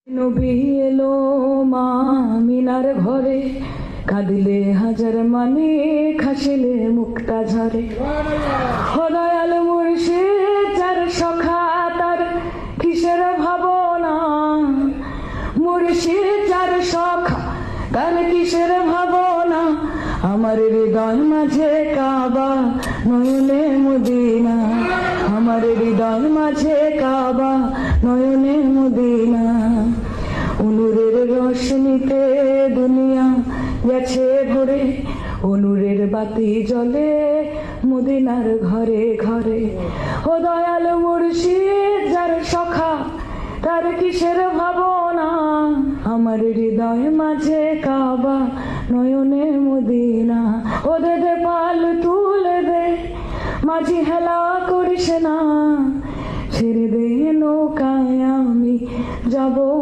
নবী এলো মা মিনার ঘরে, কাঁদিলে হাজার মানে খাসিলে মুক্তা ঝরে। ও দয়াল মুর্শিদ যার সখা তার কিসের ভাবনা, মুর্শিদ যার সখা তার কিসের ভাবনা। আমার হৃদয় মাঝে কাবা নয়নে মদিনা, আমার হৃদয় মাঝে কাবা নয়নে মদিনা। অনুরের রোশনীতে দুনিয়া গেছে ভরে, অনুরের বাতি জ্বলে মদিনার ঘরে ঘরে। ও দয়াল মুর্শিদ যার সখা তার কিসের ভাবনা, আমার হৃদয় মাঝে কাবা নয়নে মদিনা। ও দে দে পাল তুলে দে মাঝি হেলা করিস না, ছেড়ে দে নৌকায় আমি যাব।